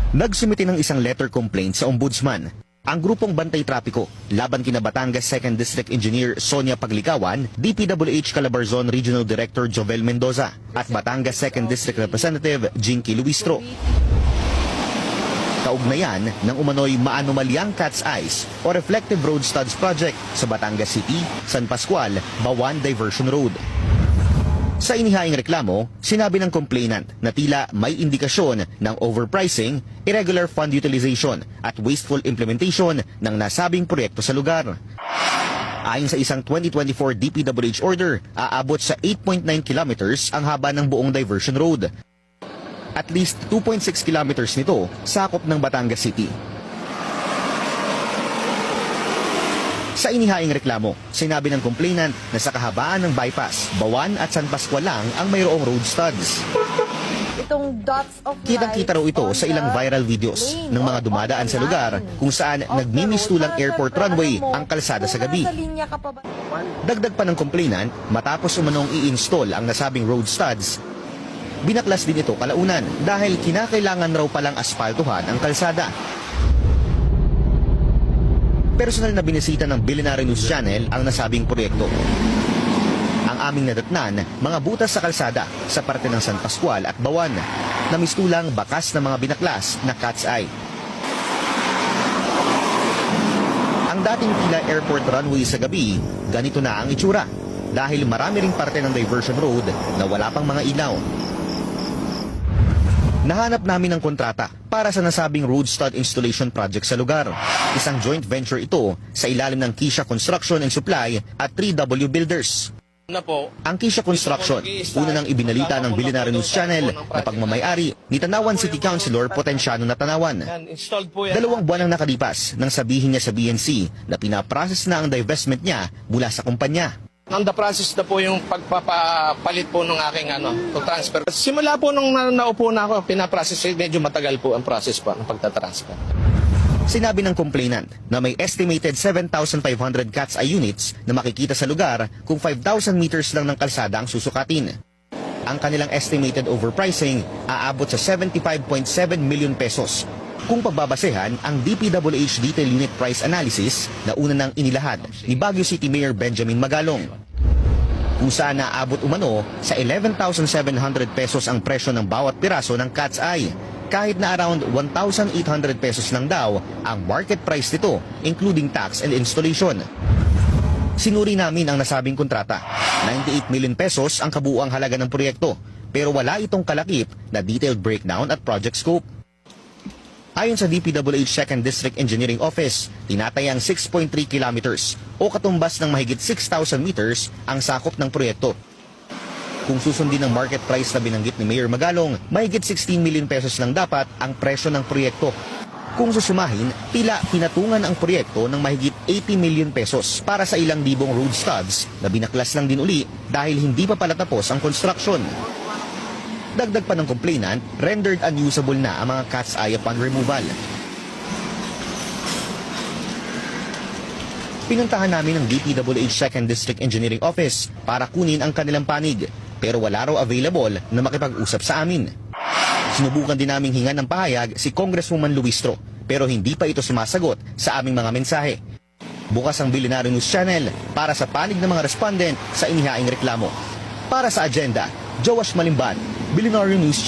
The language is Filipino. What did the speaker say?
Nagsumite ng isang letter complaint sa ombudsman ang grupong Bantay Trapiko laban kina Batangas 2nd District Engineer Sonia Paglikawan, DPWH Calabarzon Regional Director Jovel Mendoza at Batangas 2nd District Representative Jinky Luistro. Kaugnayan ng umano'y maanomalyang cat's eyes o reflective road studs project sa Batangas City, San Pascual, Bawan Diversion Road. Sa inihaing reklamo, sinabi ng complainant na tila may indikasyon ng overpricing, irregular fund utilization at wasteful implementation ng nasabing proyekto sa lugar. Ayon sa isang 2024 DPWH order, aabot sa 8.9 kilometers ang haba ng buong diversion road. At least 2.6 kilometers nito sakop ng Batangas City. Sa inihaing reklamo, sinabi ng complainant na sa kahabaan ng bypass, Bawan at San Pascual lang ang mayroong road studs. Itong dots of Kitang-kita raw ito sa ilang viral videos ng mga dumadaan sa lugar kung saan nagmimistulang airport runway ang kalsada sa gabi. Dagdag pa ng complainant, matapos umanong i-install ang nasabing road studs, binaklas din ito kalaunan dahil kinakailangan raw palang aspaltuhan ang kalsada. Personal na binisita ng Billionaire News Channel ang nasabing proyekto. Ang aming nadatnan, mga butas sa kalsada sa parte ng San Pascual at Bawan na mistulang bakas ng mga binaklas na cat's eye. Ang dating tila airport runway sa gabi, ganito na ang itsura dahil marami ring parte ng diversion road na wala pang mga ilaw. Nahanap namin ng kontrata para sa nasabing road stud installation project sa lugar. Isang joint venture ito sa ilalim ng Kisha Construction and Supply at 3W Builders. Ang Kisha Construction, una nang ibinalita ng Billionaire News Channel na pagmamayari ni Tanawan City Councilor Potenciano Natanawan. 2 buwan ang nakalipas nang sabihin niya sa BNC na pinaprocess na ang divestment niya mula sa kumpanya. On the process na po yung pagpapalit po ng aking transfer. Simula po nung naupo na ako, pinaprocess, medyo matagal po ang process po ng pagtatransfer. Sinabi ng complainant na may estimated 7,500 cat's eye units na makikita sa lugar kung 5,000 meters lang ng kalsada ang susukatin. Ang kanilang estimated overpricing aabot sa 75.7 million pesos. Kung pagbabasehan ang DPWH Detail Unit Price Analysis na una nang inilahad ni Baguio City Mayor Benjamin Magalong, kung saan naabot umano sa 11,700 pesos ang presyo ng bawat piraso ng cat's eye, kahit na around 1,800 pesos lang daw ang market price nito, including tax and installation. Sinuri namin ang nasabing kontrata. 98 million pesos ang kabuuang halaga ng proyekto, pero wala itong kalakip na detailed breakdown at project scope. Ayon sa DPWH 2nd District Engineering Office, tinatayang 6.3 kilometers o katumbas ng mahigit 6,000 meters ang sakop ng proyekto. Kung susundin ang market price na binanggit ni Mayor Magalong, mahigit 16 million pesos lang dapat ang presyo ng proyekto. Kung susumahin, tila pinatungan ang proyekto ng mahigit 80 million pesos para sa ilang libong road studs na binaklas lang din uli dahil hindi pa pala tapos ang construction. Dagdag pa ng complainant, rendered unusable na ang mga cat's eye upon removal. Pinuntahan namin ang DPWH 2nd District Engineering Office para kunin ang kanilang panig, pero wala raw available na makipag-usap sa amin. Sinubukan din naming hingan ng pahayag si Congresswoman Luistro, pero hindi pa ito sumasagot sa aming mga mensahe. Bukas ang Billionaire News Channel para sa panig ng mga respondent sa inihaing reklamo. Para sa agenda, Joash Malimban, Billionaire News.